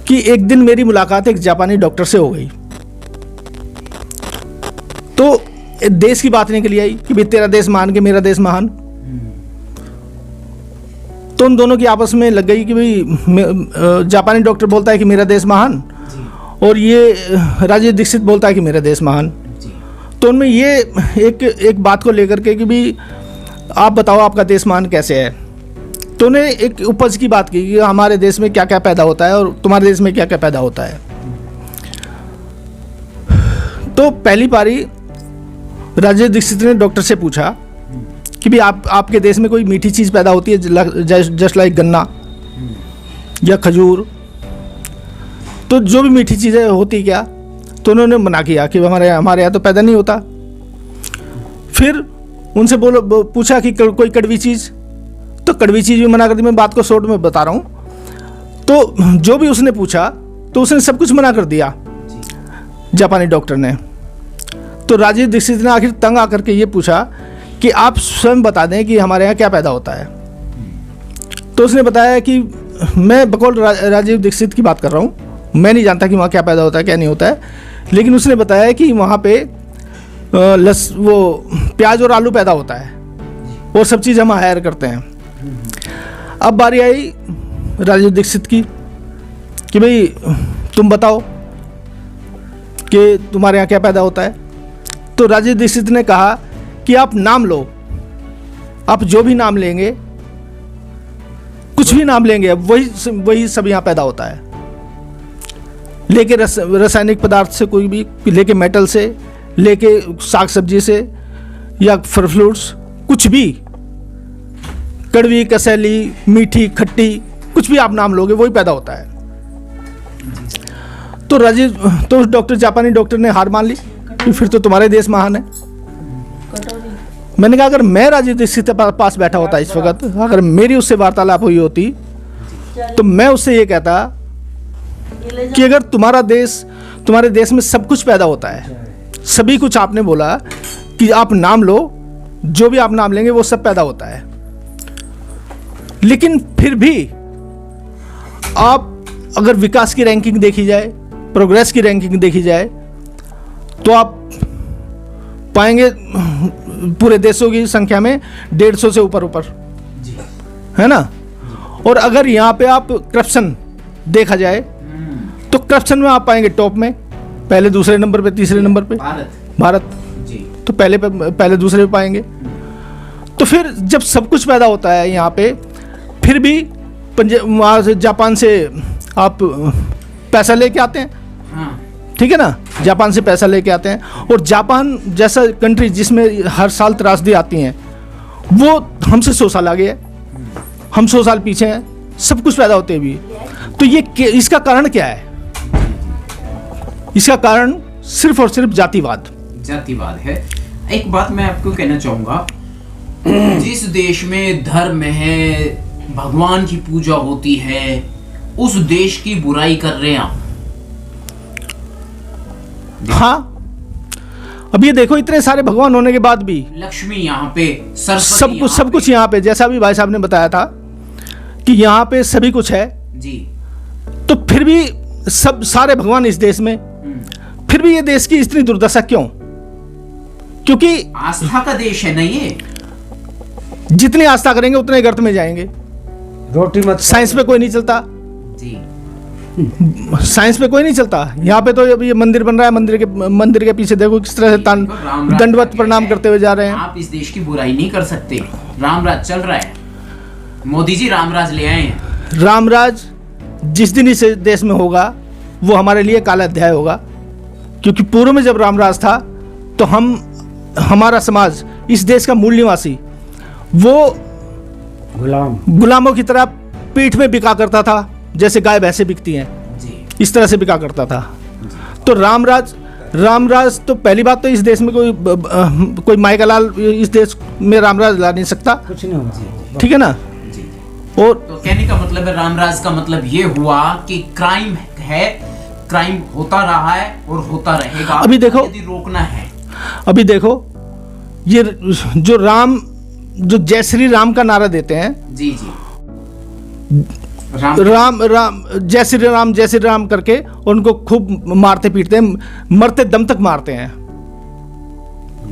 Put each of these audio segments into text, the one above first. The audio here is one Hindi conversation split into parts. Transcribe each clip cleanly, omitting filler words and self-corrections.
कि एक दिन मेरी मुलाकात एक जापानी डॉक्टर से हो गई। तो देश की बात निकली आई कि भाई तेरा देश महान के मेरा देश महान। तो उन दोनों की आपस में लग गई कि भाई जापानी डॉक्टर बोलता है कि मेरा देश महान और ये राजीव दीक्षित बोलता है कि मेरा देश महान। तो उनमें ये एक बात को लेकर के कि भाई आप बताओ आपका देश महान कैसे है। तो उन्हें एक उपज की बात की कि हमारे देश में क्या क्या पैदा होता है और तुम्हारे देश में क्या क्या पैदा होता है। तो पहली बारी राजीव दीक्षित ने डॉक्टर से पूछा कि भाई आपके देश में कोई मीठी चीज़ पैदा होती है जस्ट लाइक गन्ना या खजूर, तो जो भी मीठी चीज़ें होती क्या। तो उन्होंने मना किया कि हमारे यहाँ तो पैदा नहीं होता। फिर उनसे पूछा कि कोई कड़वी चीज़, तो कड़वी चीज़ भी मना कर दी। मैं बात को शॉर्ट में बता रहा हूँ। तो जो भी उसने पूछा तो उसने सब कुछ मना कर दिया जापानी डॉक्टर ने। तो राजीव दीक्षित ने आखिर तंग आकर के ये पूछा कि आप स्वयं बता दें कि हमारे यहाँ क्या पैदा होता है। तो उसने बताया कि मैं बकौल राजीव दीक्षित की बात कर रहा हूँ, मैं नहीं जानता कि वहाँ क्या पैदा होता है क्या नहीं होता है, लेकिन उसने बताया कि वहाँ पे वो प्याज और आलू पैदा होता है और सब चीज़ हम हायर करते हैं। अब बारी आई राजीव दीक्षित की कि भाई तुम बताओ कि तुम्हारे यहाँ क्या पैदा होता है। तो राजीव दीक्षित ने कहा कि आप नाम लो, आप जो भी नाम लेंगे, कुछ भी नाम लेंगे, वही सब यहाँ पैदा होता है। लेके रासायनिक पदार्थ से, कोई भी लेके मेटल से, लेके साग सब्जी से या फल फ्रूट्स, कुछ भी, कड़वी कसैली मीठी खट्टी, कुछ भी आप नाम लोगे वही पैदा होता है। तो डॉक्टर जापानी डॉक्टर ने हार मान ली कि फिर तो तुम्हारे देश महान है। मैंने कहा अगर मैं राजीव दीक्षित के पास बैठा होता इस वक्त, अगर मेरी उससे वार्तालाप हुई होती तो मैं उससे ये कहता कि अगर तुम्हारे देश में सब कुछ पैदा होता है, सभी कुछ आपने बोला कि आप नाम लो, जो भी आप नाम लेंगे वो सब पैदा होता है, लेकिन फिर भी आप अगर विकास की रैंकिंग देखी जाए, प्रोग्रेस की रैंकिंग देखी जाए, तो आप पाएंगे पूरे देशों की संख्या में 150 से ऊपर है ना। और अगर यहाँ पे आप करप्शन देखा जाए तो करप्शन में आप पाएंगे टॉप में, पहले दूसरे नंबर पे, तीसरे नंबर पे भारत जी। तो पहले दूसरे पे पाएंगे। तो फिर जब सब कुछ पैदा होता है यहाँ पे, फिर भी वहाँ से जापान से आप पैसा लेके आते हैं, ठीक है ना, जापान से पैसा लेके आते हैं। और जापान जैसा कंट्री जिसमें हर साल त्रासदी आती हैं, वो हमसे 100 साल आगे है, हम 100 साल पीछे हैं, सब कुछ पैदा होते भी। तो ये इसका कारण क्या है? इसका कारण सिर्फ और सिर्फ जातिवाद है। एक बात मैं आपको कहना चाहूँगा, जिस देश में धर्म है, भगवान की पूजा होती है, उस देश की बुराई कर रहे हैं आप। हाँ, अब ये देखो, इतने सारे भगवान होने के बाद भी लक्ष्मी यहाँ पे, सब कुछ यहाँ पे, जैसा भी भाई साहब ने बताया था कि यहाँ पे सभी कुछ है जी, तो फिर भी सारे भगवान इस देश में, फिर भी ये देश की इतनी दुर्दशा क्यों? क्योंकि आस्था का देश है ना ये। जितनी आस्था करेंगे उतने गर्त में जाएंगे। रोटी मत, साइंस पे कोई नहीं चलता जी, साइंस पे कोई नहीं चलता। यहाँ पे तो अभी ये मंदिर बन रहा है, मंदिर के पीछे देखो किस तरह से दंडवत प्रणाम करते हुए जा रहे हैं। आप इस देश की बुराई नहीं कर सकते। रामराज चल रहा है, मोदी जी रामराज ले आए हैं। रामराज जिस दिन इस देश में होगा वो हमारे लिए काला अध्याय होगा, क्योंकि पूर्व में जब रामराज था तो हमारा समाज, इस देश का मूल निवासी, वो गुलामों की तरह पीठ में बिका करता था, जैसे गाय भैंसे बिकती हैं जी, इस तरह से बिका करता था। तो रामराज तो पहली बात तो इस देश में कोई माई का लाल इस देश में रामराज ला नहीं सकता, कुछ नहीं होगा, ठीक है ना। और तो कहने का मतलब है, रामराज का मतलब ये हुआ कि क्राइम है, क्राइम होता रहा है और होता रहेगा। अभी देखो, यदि रोकना है, अभी देखो ये जो जय श्री राम का नारा देते हैं जी जी, राम राम जय श्री राम करके उनको खूब मारते पीटते हैं, मरते दम तक मारते हैं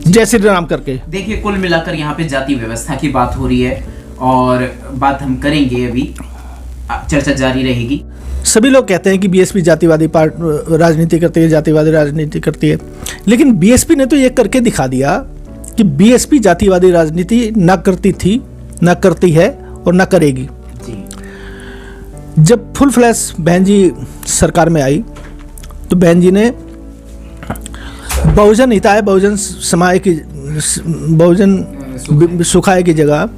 जय श्री राम करके। देखिए, कुल मिलाकर यहाँ पे जाति व्यवस्था की बात हो रही है और बात हम करेंगे, अभी चर्चा जारी रहेगी। सभी लोग कहते हैं कि बीएसपी जातिवादी राजनीति करती है, जातिवादी राजनीति करती है, लेकिन बीएसपी ने तो ये करके दिखा दिया कि बीएसपी जातिवादी राजनीति न करती थी, न करती है और न करेगी। जी। जब फुल फ्लैश बहन जी सरकार में आई तो बहन जी ने बहुजन हिताय बहुजन समाय की, बहुजन सुखाय की जगह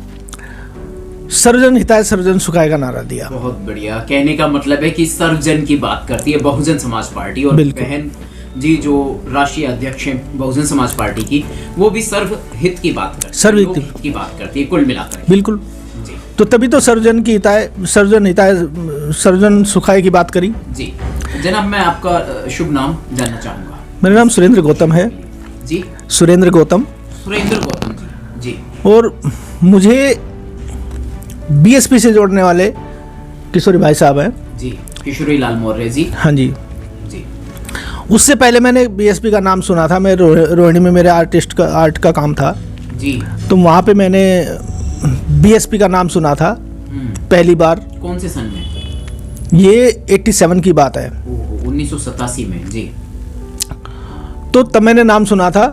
सर्वजन हिताय सर्वजन सुखाय का नारा दिया। बहुत बढ़िया। कहने का मतलब है कि सर्वजन की बात करती है बहुजन समाज पार्टी, और बहन जी जो राष्ट्रीय अध्यक्ष हैं बहुजन समाज पार्टी की, वो भी सर्वहित की बात करती है, सर्वहित की बात करती है कुल मिलाकर। बिल्कुल। तो तभी तो सर्वजन की हिताय सर्वजन सुखाय की बात करी। जी जनाब, मैं आपका शुभ नाम जानना चाहूँगा। मेरा नाम सुरेंद्र गौतम है। जी, सुरेंद्र गौतम जी। और मुझे बीएसपी से जोड़ने वाले किशोरी भाई साहब हैं जी, किशोरी लाल मौर्य जी। हाँ जी। उससे पहले मैंने बीएसपी का नाम सुना था। मैं रोहिणी में मेरे आर्ट का काम था जी, तो वहाँ पे मैंने बीएसपी का नाम सुना था पहली बार। कौन से सन में? ये 87 की बात है, 1987 में। जी। तो तब मैंने नाम सुना था,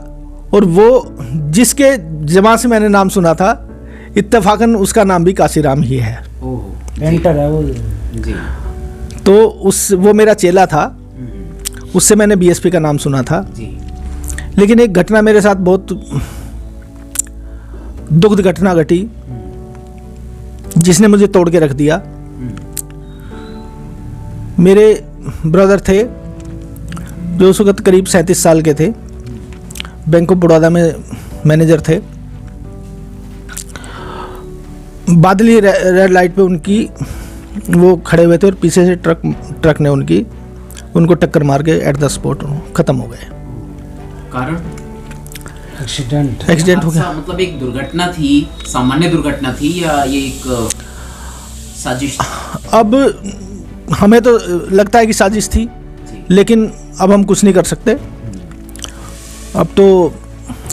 और वो जिसके जमा से मैंने नाम सुना था इत्तेफाकन उसका नाम भी काशीराम ही है। एंटर है वो जी। तो वो मेरा चेला था, उससे मैंने बीएसपी का नाम सुना था जी। लेकिन एक घटना मेरे साथ बहुत दुखद घटना घटी जिसने मुझे तोड़ के रख दिया। मेरे ब्रदर थे जो उस वक्त करीब 37 साल के थे, बैंक ऑफ बड़ौदा में मैनेजर थे। बादली रेड लाइट पे उनकी वो खड़े हुए थे और पीछे से ट्रक ने उनको टक्कर मार के एट द स्पॉट खत्म हो गए। कारण? एक्सीडेंट हो गया। मतलब एक दुर्घटना थी, सामान्य दुर्घटना थी या ये एक साजिश? अब हमें तो लगता है कि साजिश थी, लेकिन अब हम कुछ नहीं कर सकते। अब तो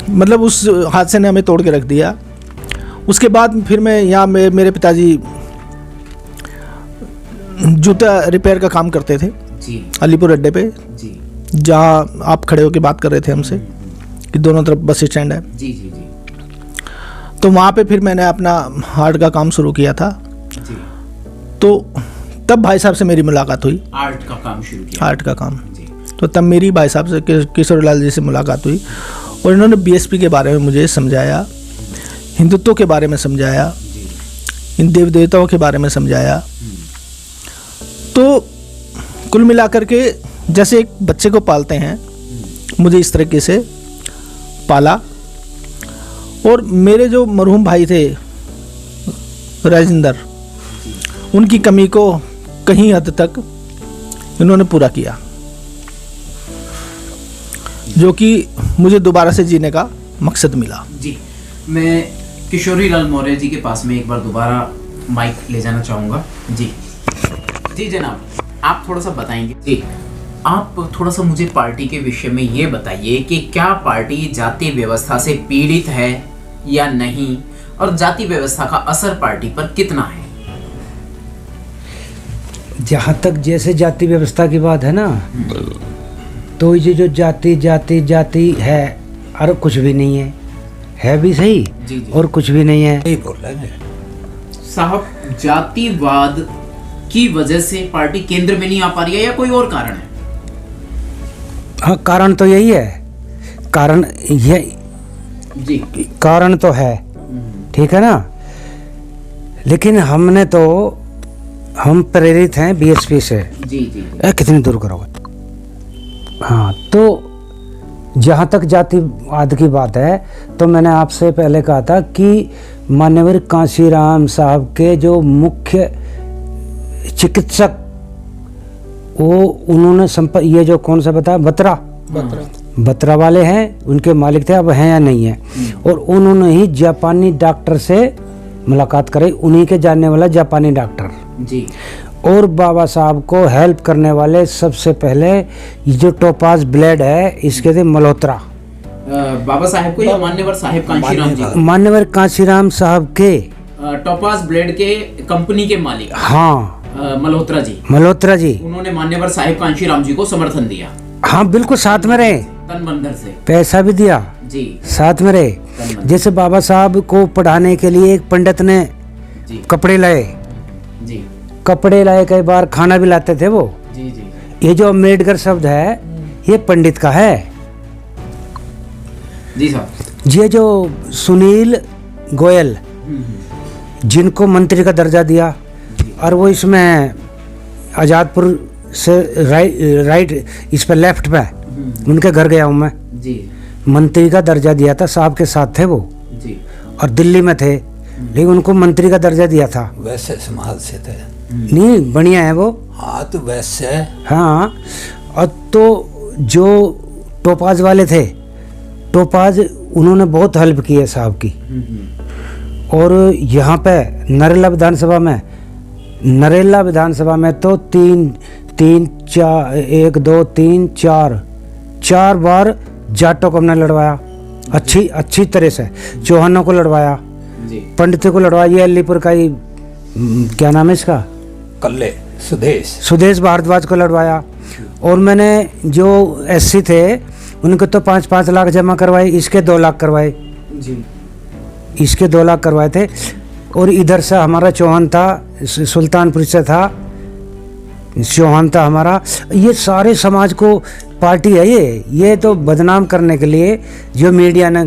मतलब उस हादसे ने हमें तोड़ के रख दिया। उसके बाद फिर मैं यहाँ मेरे पिताजी जूता रिपेयर का काम करते थे जी, अलीपुर अड्डे पे जी, जहाँ आप खड़े होकर बात कर रहे थे हमसे कि दोनों तरफ बस स्टैंड है। जी जी जी। तो वहाँ पे फिर मैंने अपना आर्ट का काम शुरू किया था जी। तो तब भाई साहब से मेरी मुलाकात हुई। आर्ट का काम शुरू किया? आर्ट का काम जी। तो तब मेरी भाई साहब से किशोरी लाल जी से मुलाकात हुई और इन्होंने बीएसपी के बारे में मुझे समझाया, हिंदुत्व के बारे में समझाया, इन देव देवताओं के बारे में समझाया। तो कुल मिलाकर के जैसे एक बच्चे को पालते हैं मुझे इस तरीके से पाला। और मेरे जो मरहूम भाई थे राजेंद्र, उनकी कमी को कहीं हद तक इन्होंने पूरा किया, जो कि मुझे दोबारा से जीने का मकसद मिला। जी, मैं किशोरी लाल मौर्य जी के पास में एक बार दोबारा माइक ले जाना चाहूँगा। जी जी जनाब, आप थोड़ा सा बताएंगे? जी, आप थोड़ा सा मुझे पार्टी के विषय में ये बताइए कि क्या पार्टी जाति व्यवस्था से पीड़ित है या नहीं, और जाति व्यवस्था का असर पार्टी पर कितना है? जहाँ तक जैसे जाति व्यवस्था की बात है ना, तो ये जो जाति जाति जाति है और कुछ भी नहीं है भी सही जी जी। और कुछ भी नहीं है, यही बोल रहे हैं साहब। जातिवाद की वजह से पार्टी केंद्र में नहीं आ पा रही है या कोई और कारण है? हाँ, कारण तो यही है, कारण ये जी, कारण तो है, ठीक है ना। लेकिन हम प्रेरित हैं बीएसपी से। जी जी, कितनी दूर करोगे। हाँ, तो जहाँ तक जातिवाद की बात है तो मैंने आपसे पहले कहा था कि माननीय काशीराम साहब के जो मुख्य चिकित्सक, वो उन्होंने ये जो कौन सा बताया, बत्रा वाले हैं, उनके मालिक थे, अब हैं या नहीं है। और उन्होंने ही जापानी डॉक्टर से मुलाकात कराई, उन्हीं के जानने वाला जापानी डॉक्टर जी। और बाबा साहब को हेल्प करने वाले सबसे पहले ये जो टोपाज ब्लेड है इसके थे मल्होत्रा, बाबा साहेब को या मान्यवर साहेब कांशीराम जी? मान्यवर कांशीराम साहब के टोपाज ब्लेड के कंपनी के मालिक, हाँ मल्होत्रा जी, मल्होत्रा जी, उन्होंने मान्यवर साहेब कांशीराम जी को समर्थन दिया, हाँ बिल्कुल साथ में रहे, तन मन धन से पैसा भी दिया जी, साथ में रहे। जैसे बाबा साहब को पढ़ाने के लिए एक पंडित ने जी कपड़े लाए, जी कपड़े लाए, कई बार खाना भी लाते थे वो। जी जी ये जो अम्बेडकर शब्द है ये पंडित का है जी साहब। ये जो सुनील गोयल जिनको मंत्री का दर्जा दिया और वो इसमें आज़ादपुर से राइट इस पे लेफ्ट पे उनके घर गया हूँ मैं, जी मंत्री का दर्जा दिया था, साहब के साथ थे वो जी, और दिल्ली में थे, लेकिन उनको मंत्री का दर्जा दिया था। वैसे समाज से थे। नहीं बढ़िया है वो, हाँ तो वैसे हाँ। और तो जो टोपाज वाले थे, टोपाज उन्होंने बहुत हेल्प की है साहब की। और यहाँ पे नरेला विधानसभा में तो चार बार जाटों को हमने लड़वाया, अच्छी तरह से चौहानों को लड़वाया, जी पंडितों को लड़वाया, ये अलीपुर का ही क्या नाम है इसका, कल्ले सुदेश भारद्वाज को लड़वाया। और मैंने जो एससी थे उनको तो 5-5 लाख जमा करवाए, इसके 2 लाख करवाए, जी इसके 2 लाख करवाए थे। और इधर से हमारा चौहान था, सुल्तानपुर से था चौहान था हमारा। ये सारे समाज को पार्टी है ये तो बदनाम करने के लिए जो मीडिया ने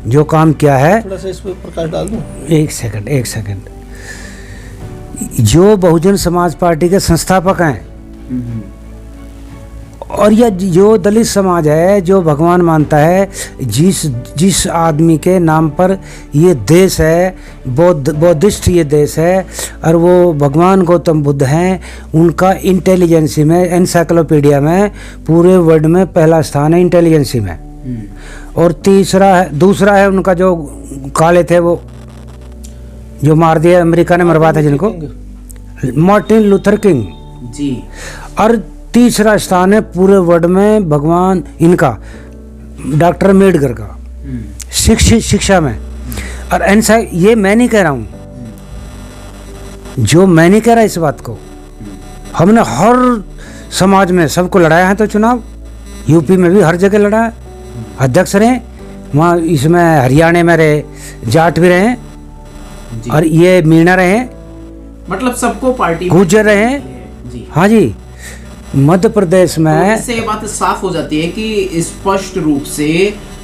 जो काम किया है। थोड़ा सा इस पे प्रकाश डाल दूं। एक सेकंड। जो बहुजन समाज पार्टी के संस्थापक हैं और यह जो दलित समाज है जो भगवान मानता है, जिस आदमी के नाम पर ये देश है, बौद्धिस्ट ये देश है, और वो भगवान गौतम बुद्ध हैं, उनका इंटेलिजेंसी में एनसाइक्लोपीडिया में पूरे वर्ल्ड में पहला स्थान है इंटेलिजेंसी में। और दूसरा है उनका जो काले थे वो जो मार दिया, अमेरिका ने मरवा था जिनको, मार्टिन लूथर किंग जी। और तीसरा स्थान है पूरे वर्ल्ड में भगवान इनका डॉक्टर अम्बेडकर का शिक्षा में। और ये मैं नहीं कह रहा हूँ, जो मैं नहीं कह रहा इस बात को, हमने हर समाज में सबको लड़ाया है। तो चुनाव यूपी में भी हर जगह लड़ा है, अध्यक्ष रहे वहाँ, इसमें हरियाणा में रहे, जाट भी रहे और ये मीणा रहे, मतलब सबको पार्टी गुर्जर रहे जी। हाँ जी। मध्य प्रदेश में इससे ये बात साफ हो जाती है कि स्पष्ट रूप से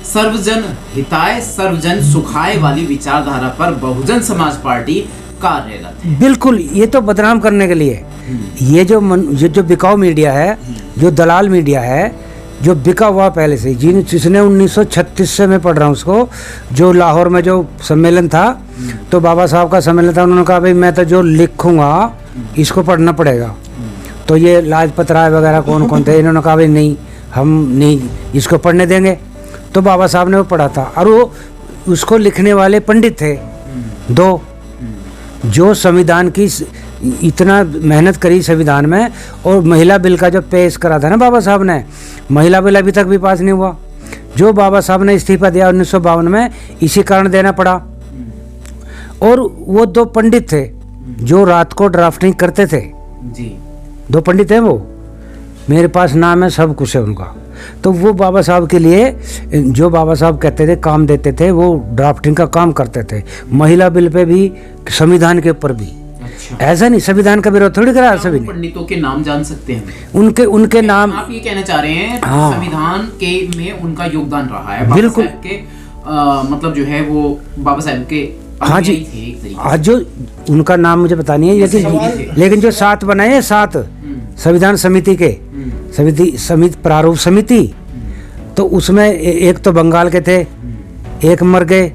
सर्वजन हिताय सर्वजन सुखाय वाली विचारधारा पर बहुजन समाज पार्टी कार्यरत है। बिल्कुल, ये तो बदनाम करने के लिए ये जो बिकाऊ मीडिया है, जो दलाल मीडिया है, जो बिका हुआ पहले से, जिसने 1936 से मैं पढ़ रहा हूँ उसको, जो लाहौर में जो सम्मेलन था, तो बाबा साहब का सम्मेलन था, उन्होंने कहा भाई मैं तो जो लिखूंगा इसको पढ़ना पड़ेगा। तो ये लाजपत राय वगैरह कौन थे, इन्होंने कहा भाई नहीं, हम नहीं इसको पढ़ने देंगे। तो बाबा साहब ने वो पढ़ा था, और वो उसको लिखने वाले पंडित थे 2, जो संविधान की इतना मेहनत करी संविधान में। और महिला बिल का जो पेश करा था ना बाबा साहब ने, महिला बिल अभी तक भी पास नहीं हुआ, जो बाबा साहब ने इस्तीफा दिया 1952 में, इसी कारण देना पड़ा। और वो 2 पंडित थे जो रात को ड्राफ्टिंग करते थे जी। 2 पंडित हैं वो, मेरे पास नाम है, सब कुछ है उनका। तो वो बाबा साहब के लिए जो बाबा साहब कहते थे काम देते थे, वो ड्राफ्टिंग का काम करते थे, महिला बिल पे भी, संविधान के ऊपर भी। अच्छा। ऐसा नहीं संविधान का विरोध थोड़ी करा सभी ने। पंडितों के नाम जान सकते हैं उनके नाम। आप ये कहना चाह रहे हैं हाँ। संविधान के में उनका योगदान रहा है, बिल्कुल। बाबा साहब के मतलब जो है वो बाबा साहब के हाँ जी। अनुयायी थे एक तरीके से। आज जो उनका नाम मुझे पता नहीं है, लेकिन जो 7 बनाए हैं, 7 संविधान समिति के, प्रारूप समिति, तो उसमें एक तो बंगाल के थे, एक मर गए,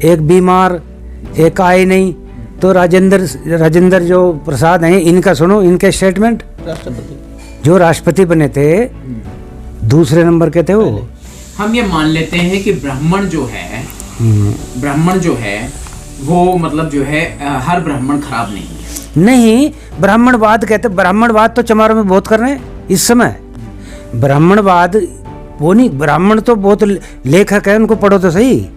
एक बीमार, एक आए नहीं। तो राजेंद्र जो प्रसाद हैं, इनका सुनो, इनके स्टेटमेंट, जो राष्ट्रपति बने थे, दूसरे नंबर के थे वो। हम ये मान लेते हैं कि ब्राह्मण जो है वो मतलब जो है हर ब्राह्मण खराब नहीं है, नहीं, ब्राह्मणवाद कहते, ब्राह्मणवाद तो चमारों में बहुत कर रहे हैं इस समय। ब्राह्मणवाद वो नहीं, ब्राह्मण तो बहुत लेखक है, उनको पढ़ो तो सही।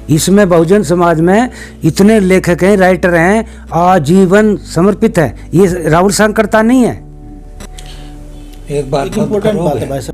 इसमें बहुजन समाज में इतने लेखक हैं, राइटर हैं, आजीवन समर्पित है। ये राहुल सांकरता नहीं है। एक बात इम्पोर्टेंट बात है करोगे? भाई साहब।